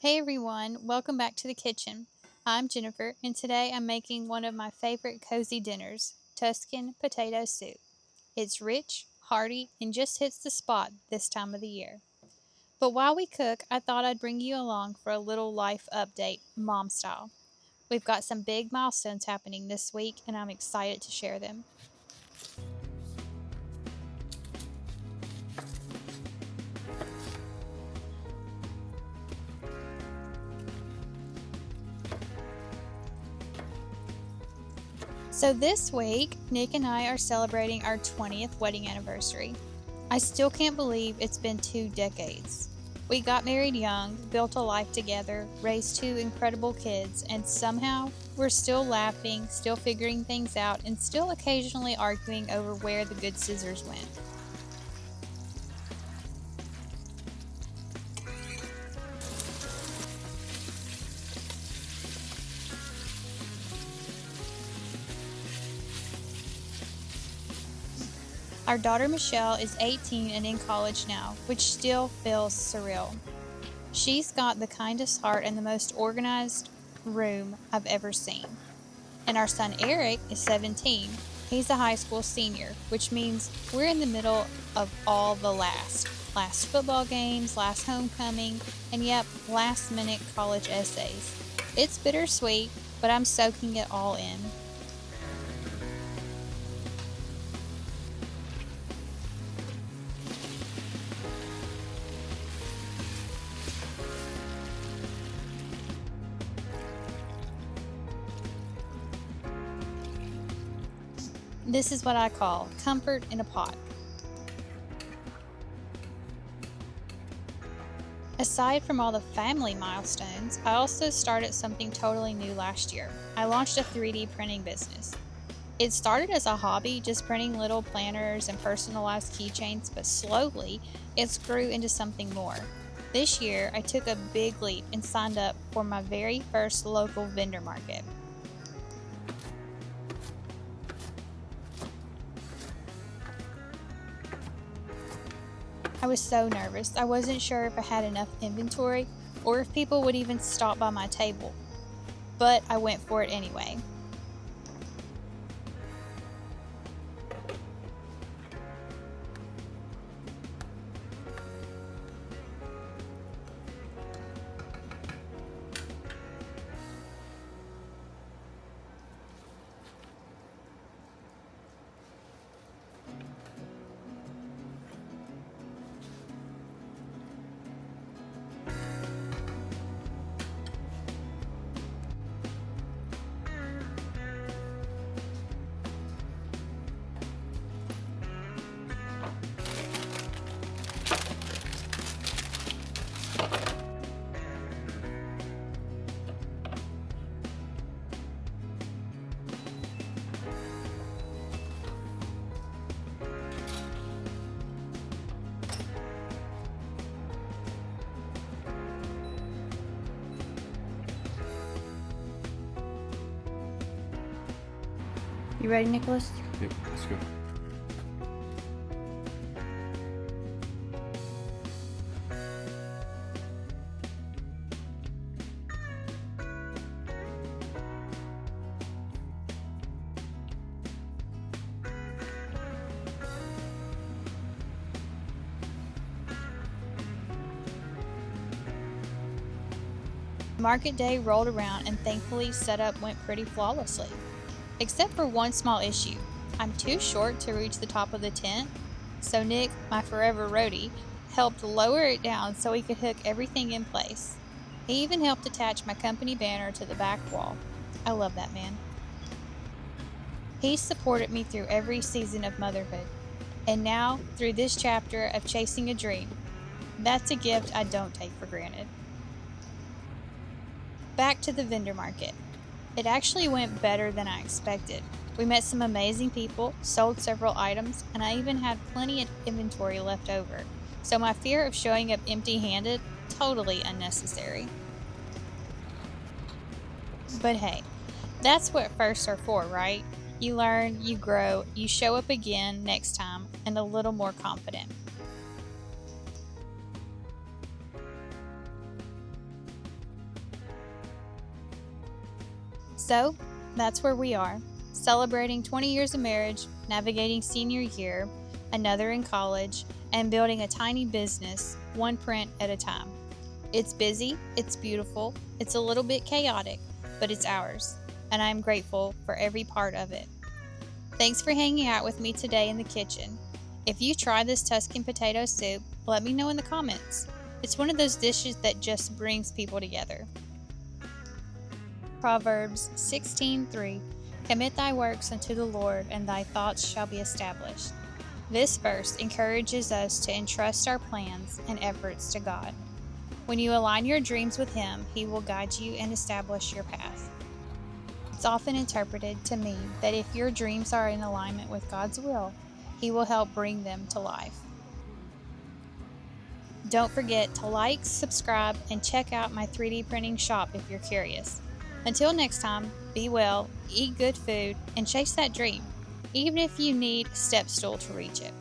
Hey everyone, welcome back to the kitchen. I'm Jennifer, and today I'm making one of my favorite cozy dinners, Tuscan potato soup. It's rich, hearty, and just hits the spot this time of the year. But while we cook, I thought I'd bring you along for a little life update, mom style. We've got some big milestones happening this week, and I'm excited to share them. So this week, Nick and I are celebrating our 20th wedding anniversary. I still can't believe it's been 2 decades. We got married young, built a life together, raised two incredible kids, and somehow we're still laughing, still figuring things out, and still occasionally arguing over where the good scissors went. Our daughter Michelle is 18 and in college now, which still feels surreal. She's got the kindest heart and the most organized room I've ever seen. And our son Eric is 17. He's a high school senior, which means we're in the middle of all the last football games, last homecoming, and yep, last minute college essays. It's bittersweet, but I'm soaking it all in. This is what I call comfort in a pot. Aside from all the family milestones, I also started something totally new last year. I launched a 3D printing business. It started as a hobby, just printing little planners and personalized keychains, but slowly it's grew into something more. This year, I took a big leap and signed up for my very first local vendor market. I was so nervous. I wasn't sure if I had enough inventory or if people would even stop by my table, but I went for it anyway. You ready, Nicholas? Yep, let's go. Market day rolled around and thankfully setup went pretty flawlessly. Except for one small issue. I'm too short to reach the top of the tent, so Nick, my forever roadie, helped lower it down so he could hook everything in place. He even helped attach my company banner to the back wall. I love that man. He supported me through every season of motherhood, and now through this chapter of chasing a dream. That's a gift I don't take for granted. Back to the vendor market. It actually went better than I expected. We met some amazing people, sold several items, and I even had plenty of inventory left over. So my fear of showing up empty-handed, totally unnecessary. But hey, that's what firsts are for, right? You learn, you grow, you show up again next time, and a little more confident. So, that's where we are, celebrating 20 years of marriage, navigating senior year, another in college, and building a tiny business, one print at a time. It's busy, it's beautiful, it's a little bit chaotic, but it's ours, and I'm grateful for every part of it. Thanks for hanging out with me today in the kitchen. If you try this Tuscan potato soup, let me know in the comments. It's one of those dishes that just brings people together. Proverbs 16:3. Commit thy works unto the Lord, and thy thoughts shall be established. This verse encourages us to entrust our plans and efforts to God. When you align your dreams with Him, He will guide you and establish your path. It's often interpreted to mean that if your dreams are in alignment with God's will, He will help bring them to life. Don't forget to like, subscribe, and check out my 3D printing shop if you're curious. Until next time, be well, eat good food, and chase that dream, even if you need a step stool to reach it.